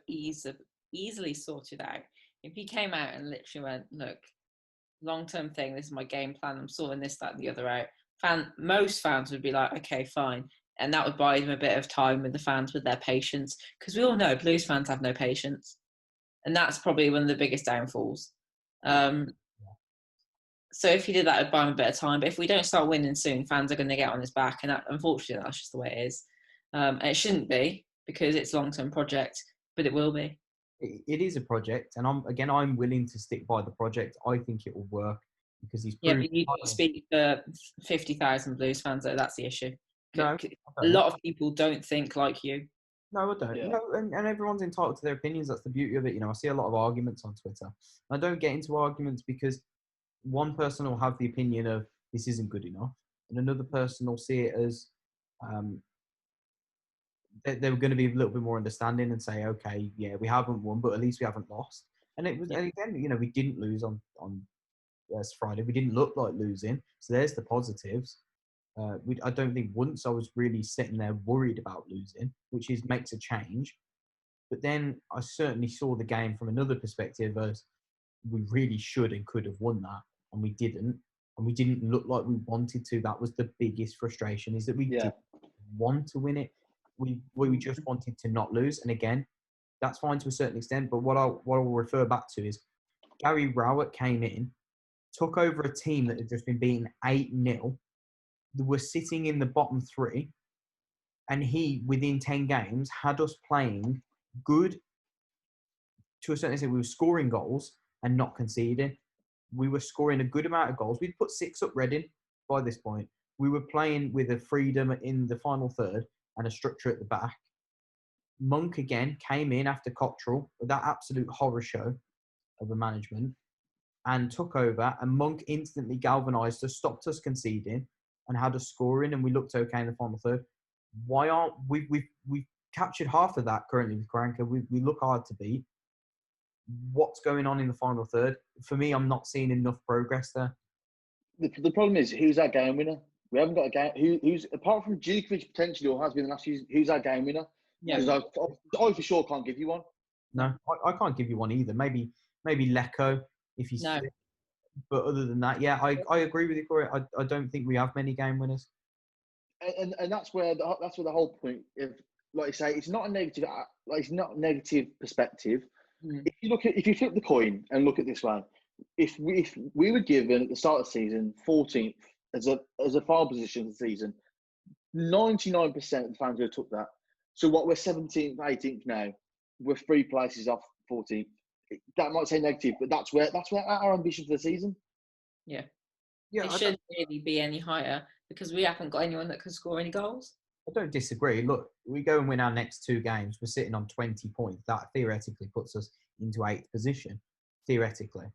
easily sorted out. If he came out and literally went, "Look, long-term thing. This is my game plan. I'm sorting this, that, and the other out." Most fans would be like, "Okay, fine," and that would buy them a bit of time with the fans, with their patience, because we all know Blues fans have no patience, and that's probably one of the biggest downfalls. So if he did that, it'd buy him a bit of time. But if we don't start winning soon, fans are going to get on his back, and unfortunately, that's just the way it is. And it shouldn't be, because it's a long-term project, but it will be. It is a project, and I'm willing to stick by the project. I think it will work because he's but you don't speak for 50,000 Blues fans, though. That's the issue. No, a lot of people don't think like you. No, I don't. Yeah. No, and everyone's entitled to their opinions. That's the beauty of it. I see a lot of arguments on Twitter. I don't get into arguments because one person will have the opinion of this isn't good enough, and another person will see it as they were going to be a little bit more understanding and say, okay, yeah, we haven't won, but at least we haven't lost. And it was, and again, we didn't lose on Friday. We didn't look like losing. So there's the positives. I don't think once I was really sitting there worried about losing, which makes a change. But then I certainly saw the game from another perspective as we really should and could have won that, and we didn't. And we didn't look like we wanted to. That was the biggest frustration, is that we didn't want to win it. We just wanted to not lose. And again, that's fine to a certain extent. But what I'll refer back to is Gary Rowett came in, took over a team that had just been beaten 8-0. They were sitting in the bottom 3. And he, within 10 games, had us playing good. To a certain extent, we were scoring goals and not conceding. We were scoring a good amount of goals. We'd put 6 up Reading by this point. We were playing with a freedom in the final third and a structure at the back. Monk again came in after Cottrell with that absolute horror show of a management and took over. And Monk instantly galvanised us, stopped us conceding, and had us scoring. And we looked okay in the final third. Why aren't we've captured half of that currently with Karanka? We look hard to beat. What's going on in the final third? For me, I'm not seeing enough progress there. The problem is, who's our game winner? We haven't got a game. Who's apart from Djukovic potentially, or has been the last few? Who's our game winner? Yeah, I for sure can't give you one. No, I can't give you one either. Maybe Lecco if he's fit. But other than that, yeah, I agree with you, Corey. I don't think we have many game winners. And that's where the whole point of, like I say, it's not a negative. It's not a negative perspective. If you flip the coin and look at it this way, if we were given at the start of the season 14th as a final position of the season, 99% of the fans would have took that. So what, we're 17th, 18th now. We're 3 places off 14th. That might say negative, but that's where our ambition for the season. Yeah. It shouldn't really be any higher because we haven't got anyone that can score any goals. I don't disagree. Look, we go and win our next 2 games. We're sitting on 20 points. That theoretically puts us into 8th position. Theoretically.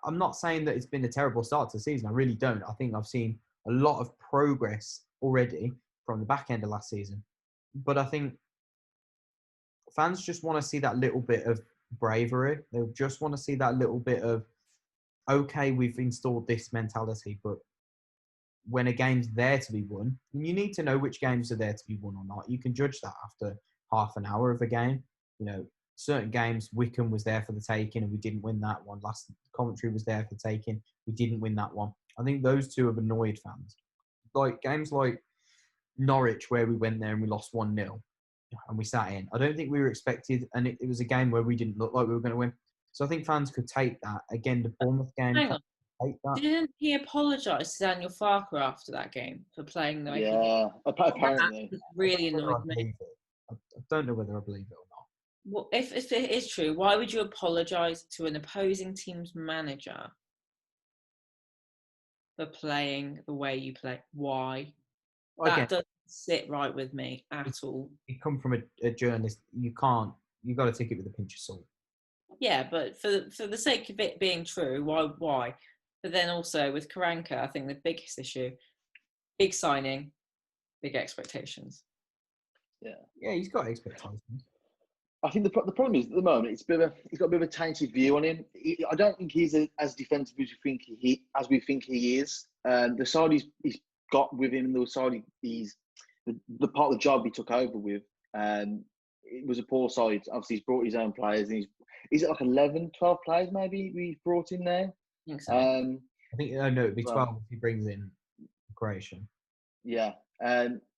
I'm not saying that it's been a terrible start to the season. I really don't. I think I've seen a lot of progress already from the back end of last season. But I think fans just want to see that little bit of bravery. They just want to see that little bit of, okay, we've installed this mentality, but when a game's there to be won, and you need to know which games are there to be won or not. You can judge that after half an hour of a game. Certain games, Wickham was there for the taking and we didn't win that one. Last Coventry was there for the taking. We didn't win that one. I think those 2 have annoyed fans. Like games like Norwich, where we went there and we lost 1-0 and we sat in. I don't think we were expected, and it was a game where we didn't look like we were going to win. So I think fans could take that. Again, the Bournemouth game, Hang fans on. could take that. Didn't he apologise to Daniel Farker after that game for playing the way he did? Yeah, That apparently. really I don't know whether annoyed I me. believe it. I don't know whether I believe it or not. Well, if it is true, why would you apologise to an opposing team's manager for playing the way you play? Why? Again, That doesn't sit right with me at all. you come from a journalist, you've got to take it with a pinch of salt. Yeah, but for the sake of it being true, why? But then also with Karanka, I think the biggest issue, big signing, big expectations. Yeah, he's got expectations. I think the problem is at the moment he's got a bit of a tainted view on him. I don't think he's as defensive as we think he is. The side he's got with him, the side the part of the job he took over with, it was a poor side. Obviously, he's brought his own players, and is it like 11, 12 players maybe we've brought in there? I think so. I think it'd be 12 if he brings in Croatia. Yeah.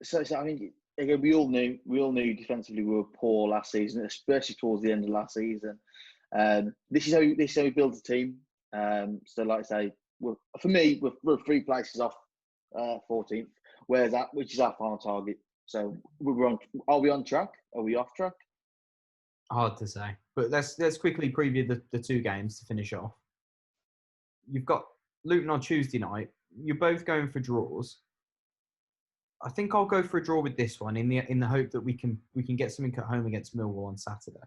So I mean. Again, we all knew defensively we were poor last season, especially towards the end of last season. This is how we build a team. So, like I say, for me, we're 3 places off 14th, which is our final target. So, are we on track? Are we off track? Hard to say, but let's quickly preview the 2 games to finish off. You've got Luton on Tuesday night. You're both going for draws. I think I'll go for a draw with this one in the hope that we can get something at home against Millwall on Saturday.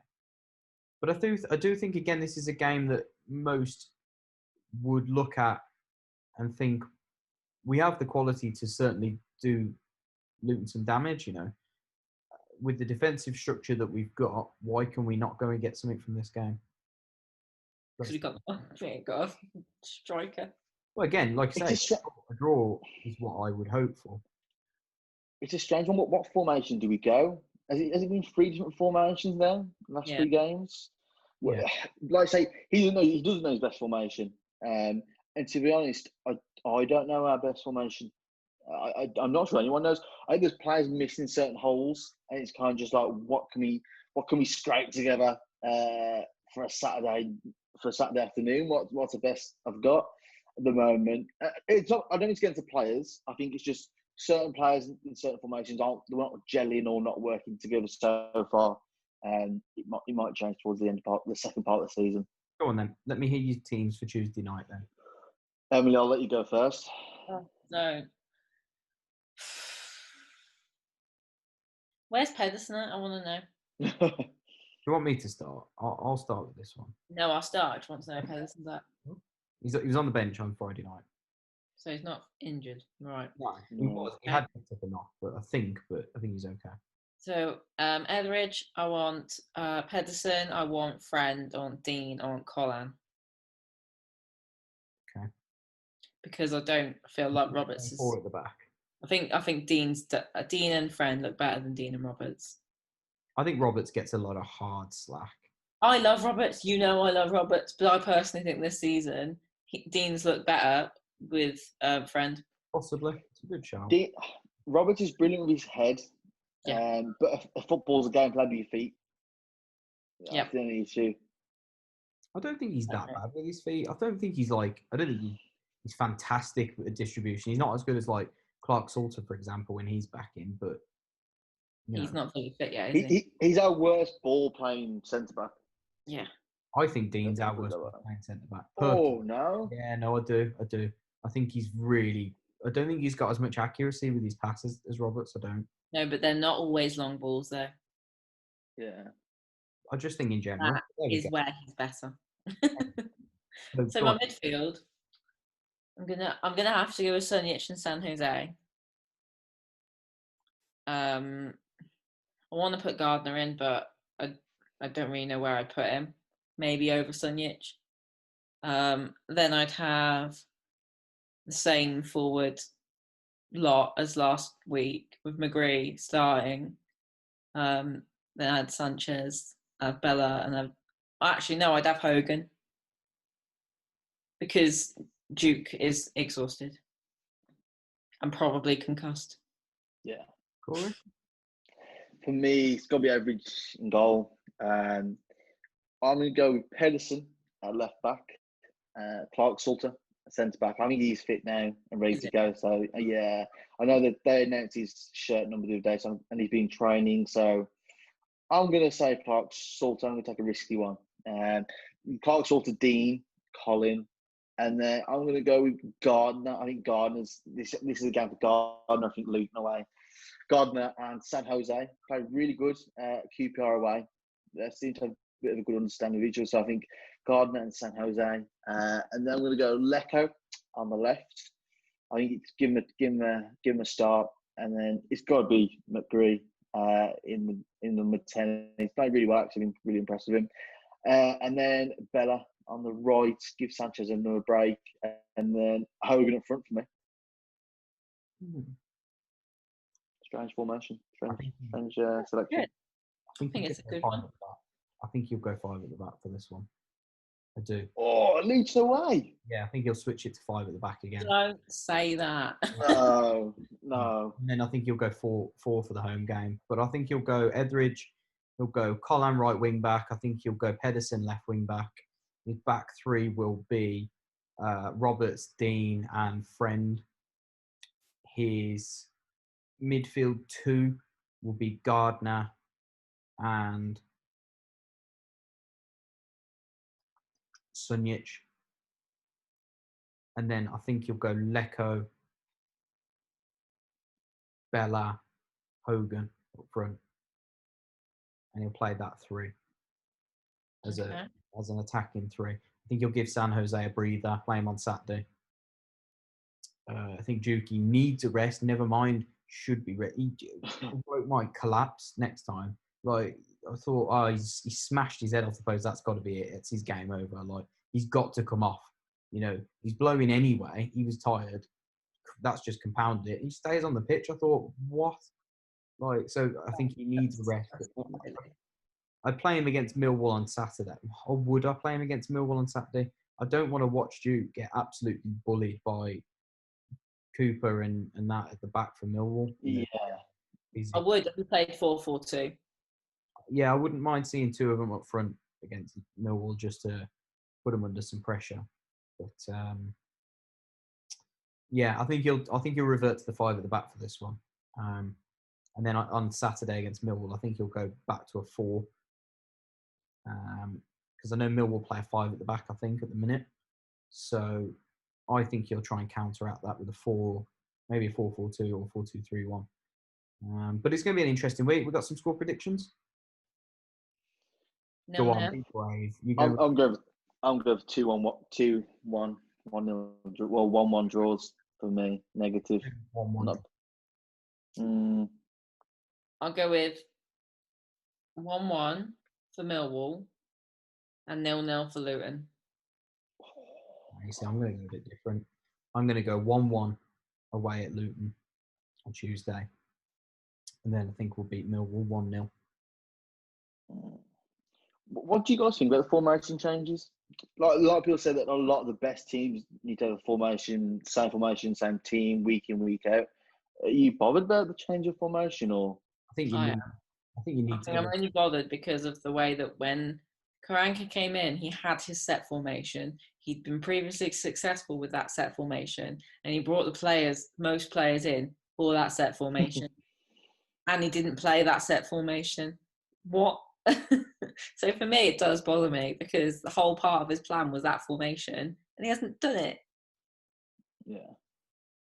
But I do think again this is a game that most would look at and think we have the quality to certainly do Luton some damage. You know, with the defensive structure that we've got, why can we not go and get something from this game? Because we got a striker. Well, again, like I say, a draw is what I would hope for. It's a strange one. What formation do we go? Has it been 3 different formations now? Last 3 games? Yeah. Like I say, he doesn't know his best formation. And to be honest, I don't know our best formation. I'm not sure anyone knows. I think there's players missing certain holes, and it's kind of just like what can we scrape together for a Saturday afternoon? What's the best I've got at the moment? It's not. I don't think it's against the players. I think it's just certain players in certain formations they're not gelling or not working together so far. It might change towards the second part of the season. Go on then. Let me hear your teams for Tuesday night then. Emily, I'll let you go first. No. Where's Pedersen at? I want to know. Do you want me to start? I'll start with this one. No, I'll start. I just want to know Pedersen's at. He was on the bench on Friday night. So he's not injured, right? No, he was. He had picked up a knock, but I think he's okay. So Etheridge, I want Pedersen, I want Friend, I want Dean, I want Colin. Okay. Because I don't feel like Roberts is. 4 at the back. I think Dean and Friend look better than Dean and Roberts. I think Roberts gets a lot of hard slack. I love Roberts. You know I love Roberts, but I personally think this season Dean's looked better with Friend. Possibly. It's a good shout. Roberts is brilliant with his head. Yeah. But a football's a game played with your feet. Yeah. That's the only issue. I don't think he's that bad with his feet. I don't think he's fantastic with distribution. He's not as good as like Clark Salter, for example, when he's back in, but he's not fully fit yet, is he? He's our worst ball playing centre back. Yeah. I think Dean's our worst ball playing centre back. Oh no. Yeah, no, I do. I think he's really. I don't think he's got as much accuracy with his passes as Roberts. I don't. No, but they're not always long balls, though. Yeah. I just think in general. That is where he's better. So my midfield, I'm gonna have to go with Sunjic and San Jose. I want to put Gardner in, but I don't really know where I'd put him. Maybe over Sunjic. Then I'd have the same forward lot as last week with McGree starting. Then I had Sanchez, Bella, and I'd have Hogan because Duke is exhausted and probably concussed. Yeah. Corey? For me, it's got to be average in goal. I'm going to go with Pedersen at left back. Clark Salter, centre back. I think he's fit now and ready to go. So yeah, I know that they announced his shirt number the other day, and he's been training. So I'm going to say Clark Salter. I'm going to take a risky one. Clark Salter, Dean, Colin, and then I'm going to go with Gardner. I think Gardner's this is a game for Gardner. I think Luton away. Gardner and San Jose played really good QPR away. They seem to have a bit of a good understanding of each other. So I think Gardner and San Jose. And then I'm going to go Lecco on the left. I think it's give him a start. And then it's got to be McGree in the number 10. He's played really well, actually. Been really impressed with him. And then Bella on the right. Give Sanchez another break. And then Hogan up front for me. Strange formation. Strange selection. Good. I think it's a good one. I think he'll go 5 at the back for this one. I do. Oh, Leeds away. Yeah, I think he'll switch it to 5 at the back again. Don't say that. No. And then I think he'll go 4 for the home game. But I think he'll go Etheridge. He'll go Colin right wing back. I think he'll go Pedersen left wing back. His back 3 will be Roberts, Dean, and Friend. His midfield 2 will be Gardner and Sunjic. And then I think you'll go Lecco, Bella, Hogan up front. And he'll play that 3 as an attacking 3. I think he'll give San Jose a breather, play him on Saturday. I think Juki needs a rest. Never mind, should be ready. He might collapse next time. Like, I thought, he smashed his head off the post. That's got to be it. It's his game over. Like, he's got to come off. You know, he's blowing anyway. He was tired. That's just compounded it. He stays on the pitch. I thought, what? Like, so I think he needs a rest. I'd play him against Millwall on Saturday. Or would I play him against Millwall on Saturday? I don't want to watch Duke get absolutely bullied by Cooper and that at the back for Millwall. Yeah. I would if we played 4-4-2. Yeah, I wouldn't mind seeing 2 of them up front against Millwall just to put them under some pressure. But yeah, I think he'll revert to the 5 at the back for this one. And then on Saturday against Millwall, I think he'll go back to a 4. Because I know Millwall play a 5 at the back, I think, at the minute. So I think he'll try and counteract that with a 4, maybe a 4-4-2 or 4-2-3-1. But it's going to be an interesting week. We've got some score predictions. No, go on, be brave. I'm going with 2-1, 1-0. Well, 1-1 draws for me. Negative. 1-1. I'll go with 1-1 for Millwall and 0-0 for Luton. You see, I'm going to go a bit different. I'm going to go 1-1 away at Luton on Tuesday. And then I think we'll beat Millwall 1-0. What do you guys think about the formation changes? Like, a lot of people say that a lot of the best teams need to have same formation, same team, week in, week out. Are you bothered about the change of formation, or? I think you need to. I'm only bothered because of the way that when Karanka came in, he had his set formation. He'd been previously successful with that set formation, and he brought most players in for that set formation. And he didn't play that set formation. What? So for me, it does bother me because the whole part of his plan was that formation, and he hasn't done it. Yeah.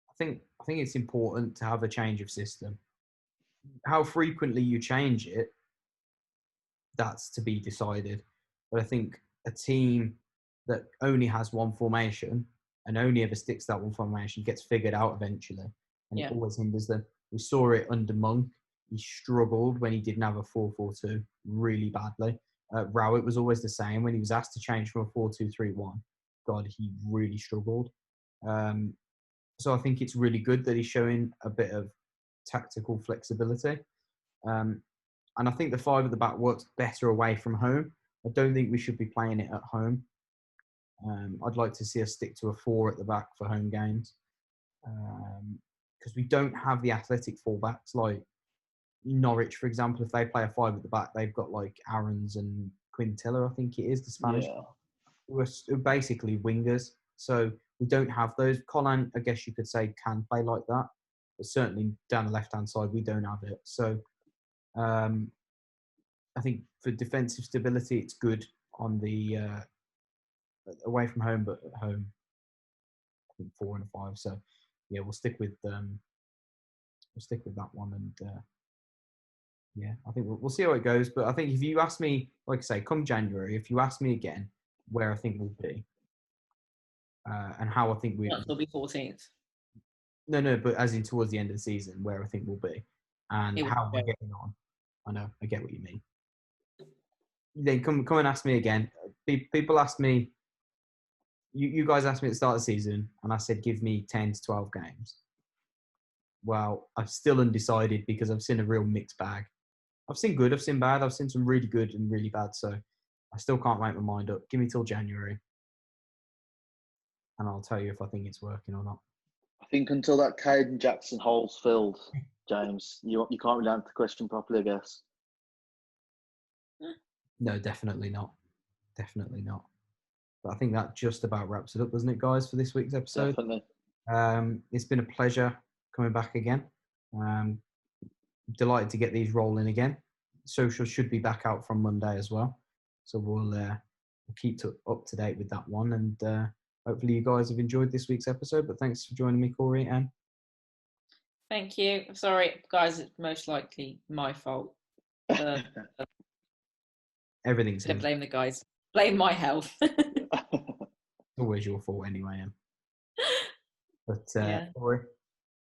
I think it's important to have a change of system. How frequently you change it, that's to be decided. But I think a team that only has one formation and only ever sticks to that one formation gets figured out eventually, and it always hinders them. We saw it under Monk. He struggled when he didn't have a 4-4-2 really badly. Rowett was always the same. When he was asked to change from a 4-2-3-1, God, he really struggled. So I think it's really good that he's showing a bit of tactical flexibility. And I think the 5 at the back works better away from home. I don't think we should be playing it at home. I'd like to see us stick to a 4 at the back for home games. Because we don't have the athletic fullbacks like Norwich, for example. If they play a 5 at the back, they've got like Aarons and Quintilla, I think it is, the Spanish. Yeah. we're basically wingers. So we don't have those. Colin, I guess you could say, can play like that. But certainly down the left-hand side, we don't have it. So I think for defensive stability, it's good on the away from home, but at home, I think 4 and a 5. So yeah, we'll stick with that one, and yeah, I think we'll see how it goes. But I think if you ask me, like I say, come January, if you ask me again where I think we'll be and how I think We'll be 14th. No, but as in towards the end of the season, where I think we'll be and how we're getting on. I know, I get what you mean. Then come and ask me again. People ask me, you guys asked me at the start of the season, and I said, give me 10 to 12 games. Well, I'm still undecided because I've seen a real mixed bag. I've seen good, I've seen bad, I've seen some really good and really bad. So I still can't make my mind up. Give me till January, and I'll tell you if I think it's working or not. I think until that Caden Jackson hole's filled, James, you can't really answer the question properly, I guess. No, definitely not. Definitely not. But I think that just about wraps it up, doesn't it, guys, for this week's episode? Definitely. It's been a pleasure coming back again. Delighted to get these rolling again. Social should be back out from Monday as well. So we'll keep up to date with that one. And hopefully you guys have enjoyed this week's episode. But thanks for joining me, Corey. And thank you. Sorry, guys, it's most likely my fault. Everything's Don't blame the guys. Blame my health. Always your fault anyway, Em. But yeah. Corey,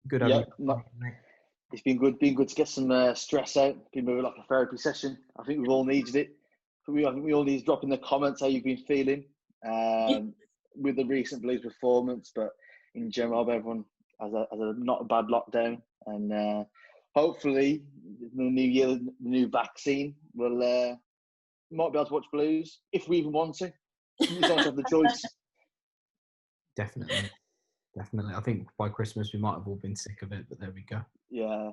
good having you. It's been good to get some stress out. Been moving like a therapy session. I think we've all needed it. I think we all need to drop in the comments how you've been feeling with the recent Blues performance. But in general, everyone has a not a bad lockdown, and hopefully the new year, the new vaccine will might be able to watch Blues if we even want to. You don't have the choice. Definitely. I think by Christmas we might have all been sick of it, but there we go. Yeah.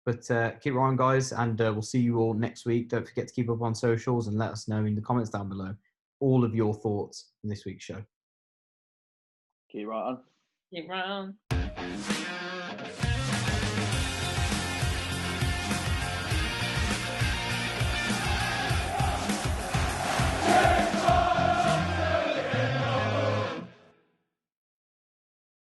But keep it on, guys, and we'll see you all next week. Don't forget to keep up on socials and let us know in the comments down below all of your thoughts on this week's show. Keep right on. Keep right on.